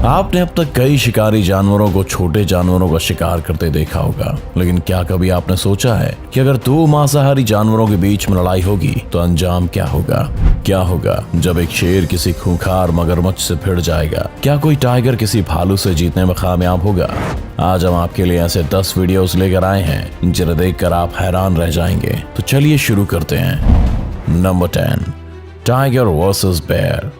आपने अब तक कई शिकारी जानवरों को छोटे जानवरों का शिकार करते देखा होगा, लेकिन क्या कभी आपने सोचा है कि अगर दो मांसाहारी जानवरों के बीच में लड़ाई होगी तो अंजाम क्या होगा? क्या होगा जब एक शेर किसी खूंखार मगरमच्छ से भिड़ जाएगा? क्या कोई टाइगर किसी भालू से जीतने में कामयाब होगा? आज हम आपके लिए ऐसे 10 वीडियोस लेकर आए हैं जिन्हें देखकर आप हैरान रह जाएंगे। तो चलिए शुरू करते हैं। नंबर 10, टाइगर वर्सेस बेयर।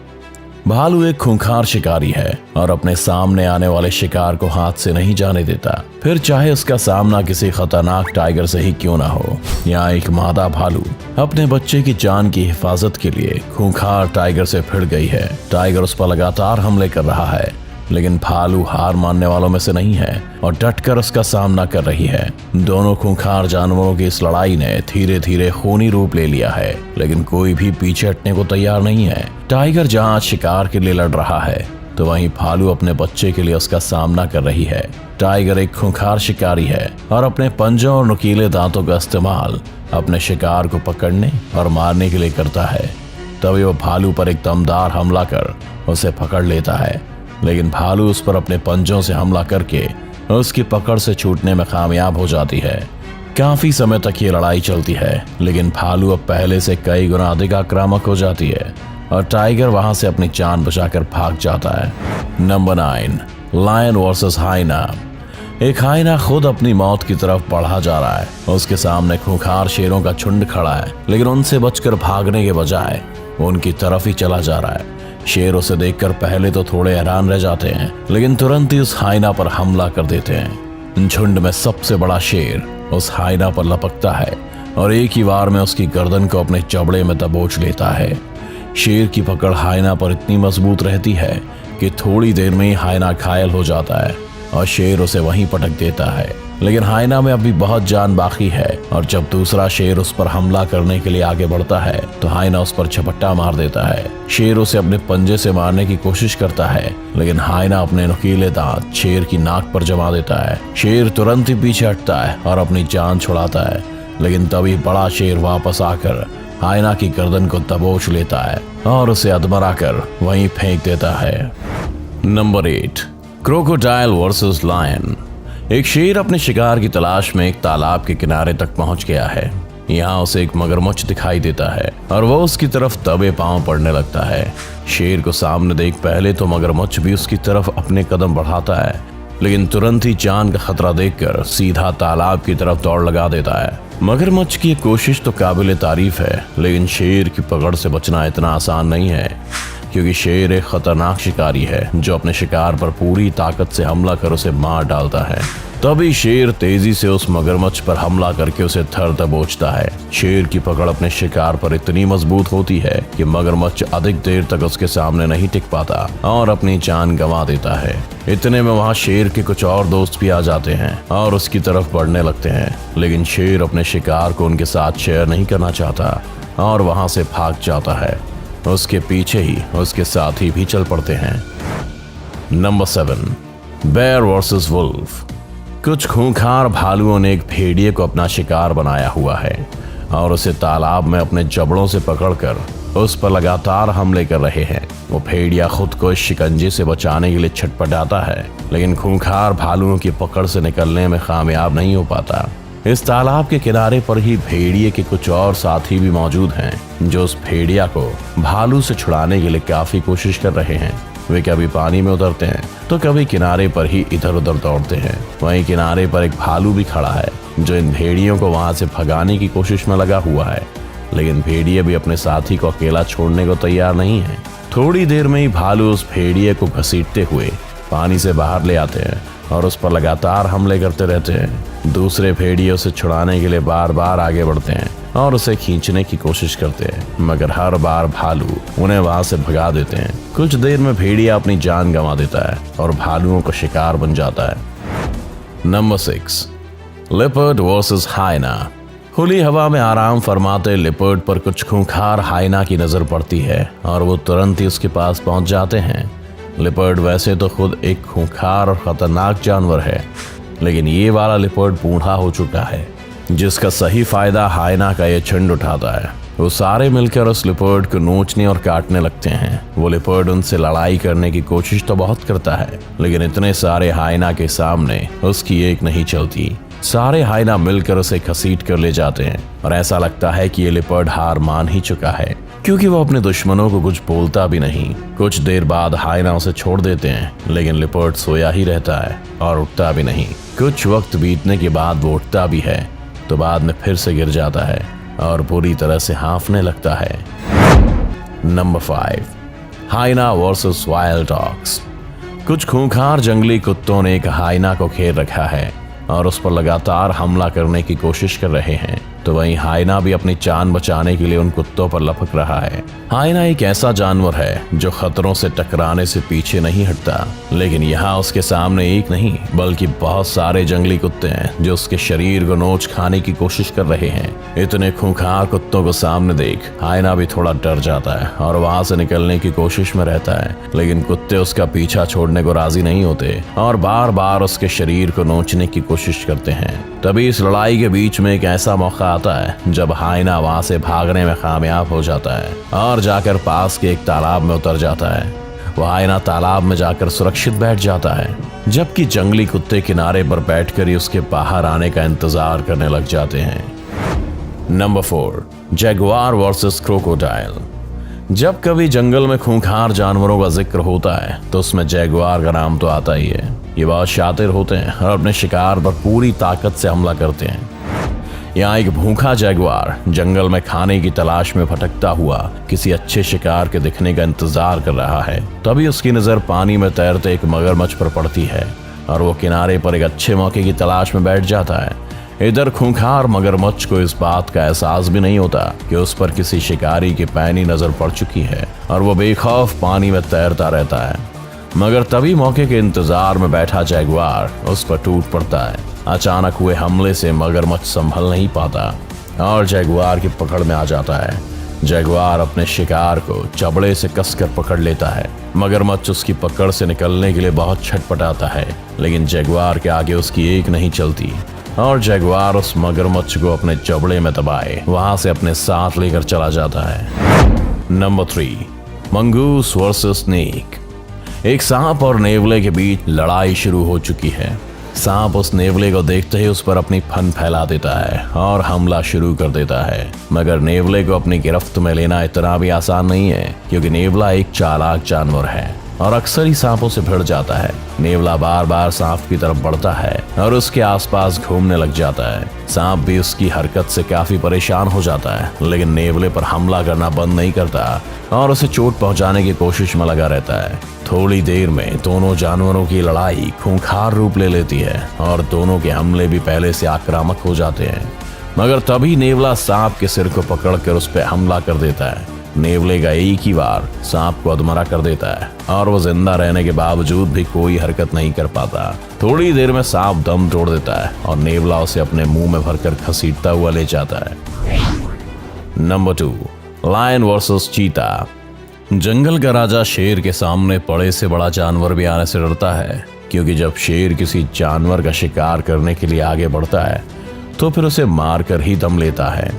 भालू एक खूंखार शिकारी है और अपने सामने आने वाले शिकार को हाथ से नहीं जाने देता, फिर चाहे उसका सामना किसी खतरनाक टाइगर से ही क्यों ना हो। यहाँ एक मादा भालू अपने बच्चे की जान की हिफाजत के लिए खूंखार टाइगर से भिड़ गई है। टाइगर उस पर लगातार हमले कर रहा है, लेकिन भालू हार मानने वालों में से नहीं है और डटकर उसका सामना कर रही है। दोनों खूंखार जानवरों की इस लड़ाई ने धीरे धीरे खूनी रूप ले लिया है, लेकिन कोई भी पीछे हटने को तैयार नहीं है। टाइगर जहां शिकार के लिए लड़ रहा है, तो वहीं भालू अपने बच्चे के लिए उसका सामना कर रही है। टाइगर एक खूंखार शिकारी है और अपने पंजों और नुकीले दांतों का इस्तेमाल अपने शिकार को पकड़ने और मारने के लिए करता है। तभी वो भालू पर एक दमदार हमला कर उसे पकड़ लेता है, लेकिन भालू उस पर अपने पंजों से हमला करके उसकी पकड़ से छूटने में कामयाब हो जाती है। काफी समय तक ये लड़ाई चलती है, लेकिन भालू अब पहले से कई गुना अधिक आक्रामक हो जाती है और टाइगर वहां से अपनी जान बचाकर भाग जाता है। Number 9, lion versus hyena. एक हाइना खुद अपनी मौत की तरफ बढ़ा जा रहा है। उसके सामने खूंखार शेरों का झुंड खड़ा है, लेकिन उनसे बचकर भागने के बजाय वो उनकी तरफ ही चला जा रहा है। शेर उसे देखकर पहले तो थोड़े हैरान रह जाते हैं, लेकिन तुरंत ही उस हाइना पर हमला कर देते हैं। झुंड में सबसे बड़ा शेर उस हाइना पर लपकता है और एक ही बार में उसकी गर्दन को अपने जबड़े में दबोच लेता है। शेर की पकड़ हाइना पर इतनी मजबूत रहती है कि थोड़ी देर में ही हाइना घायल हो जाता है और शेर उसे वहीं पटक देता है। लेकिन हाइना में अभी बहुत जान बाकी है और जब दूसरा शेर उस पर हमला करने के लिए आगे बढ़ता है तो हाइना उस पर झपट्टा मार देता है। शेर उसे अपने पंजे से मारने की कोशिश करता है, लेकिन हाइना अपने नुकीले दांत शेर की नाक पर जमा देता है। शेर तुरंत ही पीछे हटता है और अपनी जान छुड़ाता है, लेकिन तभी बड़ा शेर वापस आकर हाइना की गर्दन को दबोच लेता है और उसे अधमरा कर वहीं फेंक देता है। नंबर 8, क्रोकोडाइल वर्सेस लायन। एक शेर अपने शिकार की तलाश में एक तालाब के किनारे तक पहुंच गया है। यहाँ उसे एक मगरमच्छ दिखाई देता है और वो उसकी तरफ दबे पांव पड़ने लगता है। शेर को सामने देख पहले तो मगरमच्छ भी उसकी तरफ अपने कदम बढ़ाता है, लेकिन तुरंत ही जान का खतरा देखकर सीधा तालाब की तरफ दौड़ लगा देता है। मगरमच्छ की कोशिश तो काबिले तारीफ है, लेकिन शेर की पकड़ से बचना इतना आसान नहीं है, क्योंकि शेर एक खतरनाक शिकारी है जो अपने शिकार पर पूरी ताकत से हमला कर उसे मार डालता है। तभी शेर तेजी से उस मगरमच्छ पर हमला करके उसे धर दबोचता है। शेर की पकड़ अपने शिकार पर इतनी मजबूत होती है कि मगरमच्छ अधिक देर तक उसके सामने नहीं टिक पाता और अपनी जान गंवा देता है। इतने में वहाँ शेर के कुछ और दोस्त भी आ जाते हैं और उसकी तरफ बढ़ने लगते हैं, लेकिन शेर अपने शिकार को उनके साथ शेयर नहीं करना चाहता और वहाँ से भाग जाता है। उसके पीछे ही उसके साथी भी चल पड़ते हैं। नंबर 7, बेयर वर्सेस वुल्फ। कुछ खूंखार भालुओं ने एक भेड़िए को अपना शिकार बनाया हुआ है और उसे तालाब में अपने जबड़ों से पकड़कर उस पर लगातार हमले कर रहे हैं। वो भेड़िया खुद को इस शिकंजे से बचाने के लिए छटपटाता है, लेकिन खूंखार भालुओं की पकड़ से निकलने में कामयाब नहीं हो पाता। इस तालाब के किनारे पर ही भेड़िए के कुछ और साथी भी मौजूद हैं जो उस भेड़िया को भालू से छुड़ाने के लिए काफी कोशिश कर रहे हैं। वे कभी पानी में उतरते हैं तो कभी किनारे पर ही इधर उधर दौड़ते हैं। वहीं किनारे पर एक भालू भी खड़ा है जो इन भेड़ियों को वहां से भगाने की कोशिश में लगा हुआ है, लेकिन भेड़िए भी अपने साथी को अकेला छोड़ने को तैयार नहीं है। थोड़ी देर में ही भालू उस भेड़िए को घसीटते हुए पानी से बाहर ले आते हैं और उस पर लगातार हमले करते रहते हैं। दूसरे भेड़िए उसे छुड़ाने के लिए बार बार आगे बढ़ते हैं और उसे खींचने की कोशिश करते हैं, मगर हर बार भालू उन्हें वहां से भगा देते हैं। कुछ देर में भेड़िया अपनी जान गंवा देता है और भालुओं का शिकार बन जाता है। Number 6, leopard versus hyena. खुली हवा में आराम फरमाते लेपर्ड पर कुछ खूंखार हाइना की नजर पड़ती है और वो तुरंत ही उसके पास पहुंच जाते हैं। लेपर्ड वैसे तो खुद एक खूंखार और खतरनाक जानवर है, लेकिन ये वाला लेपर्ड बूढ़ा हो चुका है, जिसका सही फायदा हाइना का ये झुंड उठाता है। वो सारे मिलकर उस लिपर्ड को नोचने और काटने लगते हैं। वो लिपर्ड उनसे लड़ाई करने की कोशिश तो बहुत करता है, लेकिन इतने सारे हाइना के सामने उसकी एक नहीं चलती। सारे हाइना मिलकर उसे घसीट कर ले जाते हैं और ऐसा लगता है कि ये लिपर्ड हार मान ही चुका है, क्योंकि वो अपने दुश्मनों को कुछ बोलता भी नहीं। कुछ देर बाद हाइना उसे छोड़ देते हैं, लेकिन लिपर्ड सोया ही रहता है और उठता भी नहीं। कुछ वक्त बीतने के बाद वो उठता भी है तो बाद में फिर से गिर जाता है और बुरी तरह से हाँफने लगता है। Number 5, hyena versus wild dogs. कुछ खूंखार जंगली कुत्तों ने एक हाइना को घेर रखा है और उस पर लगातार हमला करने की कोशिश कर रहे हैं, तो वहीं हाइना भी अपनी जान बचाने के लिए उन कुत्तों पर लपक रहा है। हाइना एक ऐसा जानवर है जो खतरों से टकराने से पीछे नहीं हटता, लेकिन यहाँ उसके सामने एक नहीं बल्कि बहुत सारे जंगली कुत्ते हैं जो उसके शरीर को नोच खाने की कोशिश कर रहे हैं। इतने खूंखार कुत्तों को सामने देख हाइना भी थोड़ा डर जाता है और वहां से निकलने की कोशिश में रहता है, लेकिन कुत्ते उसका पीछा छोड़ने को राजी नहीं होते और बार बार उसके शरीर को नोचने की कोशिश करते हैं। तभी इस लड़ाई के बीच में एक ऐसा मौका आता है जब हाइना वहां से भागने में कामयाब हो जाता है और जाकर पास के एक तालाब में उतर जाता है। वह हाइना तालाब में जाकर सुरक्षित बैठ जाता है, जबकि जंगली कुत्ते किनारे पर बैठकर ही उसके बाहर आने का इंतजार करने लग जाते हैं। Number 4, Jaguar versus crocodile. जब कभी जंगल में खूंखार जानवरों का जिक्र होता है तो उसमें जैगुआर का नाम तो आता ही है। ये बहुत शातिर होते हैं और अपने शिकार पर पूरी ताकत से हमला करते हैं। यहाँ एक भूखा जैगुआर जंगल में खाने की तलाश में भटकता हुआ किसी अच्छे शिकार के दिखने का इंतजार कर रहा है। तभी उसकी नजर पानी में तैरते एक मगरमच्छ पर पड़ती है और वो किनारे पर एक अच्छे मौके की तलाश में बैठ जाता है। इधर खूंखार मगरमच्छ को इस बात का एहसास भी नहीं होता कि उस पर किसी शिकारी की पैनी नजर पड़ चुकी है और वो बेखौफ पानी में तैरता रहता है। मगर तभी मौके के इंतजार में बैठा जैगुआर उस पर टूट पड़ता है। अचानक हुए हमले से मगरमच्छ संभल नहीं पाता और जैगुआर की पकड़ में आ जाता है। जैगुआर अपने शिकार को चबड़े से कसकर पकड़ लेता है। मगरमच्छ उसकी पकड़ से निकलने के लिए बहुत छटपटाता है, लेकिन जैगुआर के आगे उसकी एक नहीं चलती और जैगुआर उस मगरमच्छ को अपने चबड़े में दबाए वहां से अपने साथ लेकर चला जाता है। Number 3, mongoose versus snake. एक सांप और नेवले के बीच लड़ाई शुरू हो चुकी है। सांप उस नेवले को देखते ही उस पर अपनी फन फैला देता है और हमला शुरू कर देता है, मगर नेवले को अपनी गिरफ्त में लेना इतना भी आसान नहीं है, क्योंकि नेवला एक चालाक जानवर है और अक्सर ही सांपों से भिड़ जाता है। नेवला बार बार सांप की तरफ बढ़ता है और उसके आसपास घूमने लग जाता है। सांप भी उसकी हरकत से काफी परेशान हो जाता है, लेकिन नेवले पर हमला करना बंद नहीं करता और उसे चोट पहुंचाने की कोशिश में लगा रहता है। थोड़ी देर में दोनों जानवरों की लड़ाई खूंखार रूप ले लेती है और दोनों के हमले भी पहले से आक्रामक हो जाते हैं, मगर तभी नेवला सांप के सिर को पकड़कर उस पर हमला कर देता है। नेवले का एक ही बार सांप को अधमरा कर देता है और वो जिंदा रहने के बावजूद भी कोई हरकत नहीं कर पाता। थोड़ी देर में सांप दम तोड़ देता है और नेवला उसे अपने मुंह में भरकर घसीटता हुआ ले जाता है। नंबर 2, लायन वर्सेस चीता। जंगल का राजा शेर के सामने बड़े से बड़ा जानवर भी आने से डरता है, क्योंकि जब शेर किसी जानवर का शिकार करने के लिए आगे बढ़ता है तो फिर उसे मारकर ही दम लेता है।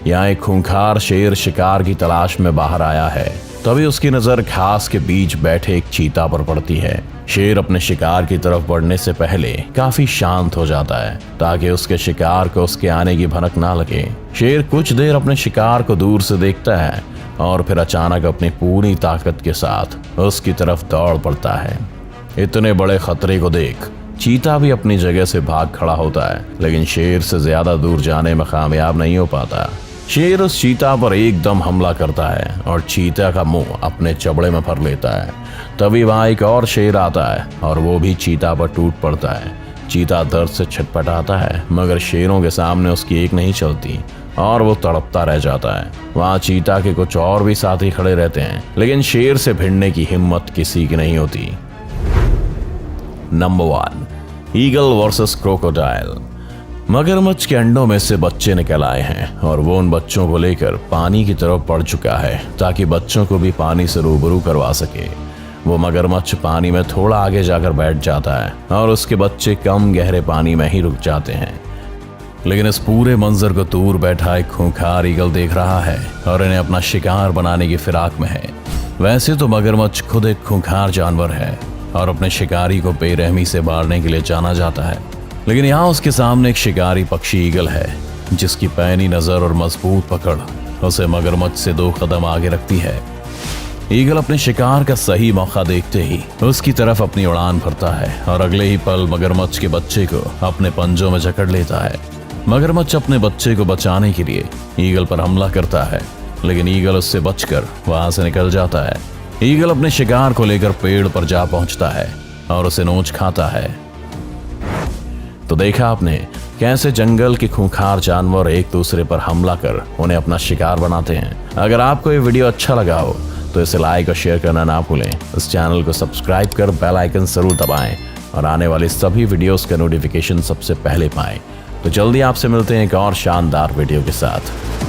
यहाँ एक खूंखार शेर शिकार की तलाश में बाहर आया है, तभी उसकी नजर घास के बीच बैठे एक चीता पर पड़ती है। शेर अपने शिकार की तरफ बढ़ने से पहले काफी शांत हो जाता है ताकि उसके शिकार को उसके आने की भनक ना लगे। शेर कुछ देर अपने शिकार को दूर से देखता है और फिर अचानक अपनी पूरी ताकत के साथ उसकी तरफ दौड़ पड़ता है। इतने बड़े खतरे को देख चीता भी अपनी जगह से भाग खड़ा होता है, लेकिन शेर से ज्यादा दूर जाने में कामयाब नहीं हो पाता। शेर उस चीता पर एकदम हमला करता है और चीता का मुंह अपने चबड़े में भर लेता है। तभी वहां एक और शेर आता है और वो भी चीता पर टूट पड़ता है। चीता दर्द से छटपटाता है, मगर शेरों के सामने उसकी एक नहीं चलती और वो तड़पता रह जाता है। वहां चीता के कुछ और भी साथी खड़े रहते हैं, लेकिन शेर से भिड़ने की हिम्मत किसी की नहीं होती। Number 1, eagle versus crocodile. मगरमच्छ के अंडों में से बच्चे निकल आए हैं और वो उन बच्चों को लेकर पानी की तरफ बढ़ चुका है ताकि बच्चों को भी पानी से रूबरू करवा सके। वो मगरमच्छ पानी में थोड़ा आगे जाकर बैठ जाता है और उसके बच्चे कम गहरे पानी में ही रुक जाते हैं। लेकिन इस पूरे मंजर को दूर बैठा एक खूंखार ईगल देख रहा है और इन्हें अपना शिकार बनाने की फिराक में है। वैसे तो मगरमच्छ खुद एक खूंखार जानवर है और अपने शिकारी को बेरहमी से मारने के लिए जाना जाता है, लेकिन यहाँ उसके सामने एक शिकारी पक्षी ईगल है जिसकी पैनी नजर और मजबूत पकड़ उसे मगरमच्छ से 2 कदम आगे रखती है। ईगल अपने शिकार का सही मौका देखते ही उसकी तरफ अपनी उड़ान भरता है और अगले ही पल मगरमच्छ के बच्चे को अपने पंजों में जकड़ लेता है। मगरमच्छ अपने बच्चे को बचाने के लिए ईगल पर हमला करता है, लेकिन ईगल उससे बचकर वहां से निकल जाता है। ईगल अपने शिकार को लेकर पेड़ पर जा पहुंचता है और उसे नोच खाता है। तो देखा आपने कैसे जंगल के खूंखार जानवर एक दूसरे पर हमला कर उन्हें अपना शिकार बनाते हैं। अगर आपको ये वीडियो अच्छा लगा हो तो इसे लाइक और शेयर करना ना भूलें। इस चैनल को सब्सक्राइब कर बेल आइकन जरूर दबाएं और आने वाली सभी वीडियोस का नोटिफिकेशन सबसे पहले पाएं। तो जल्दी आपसे मिलते हैं एक और शानदार वीडियो के साथ।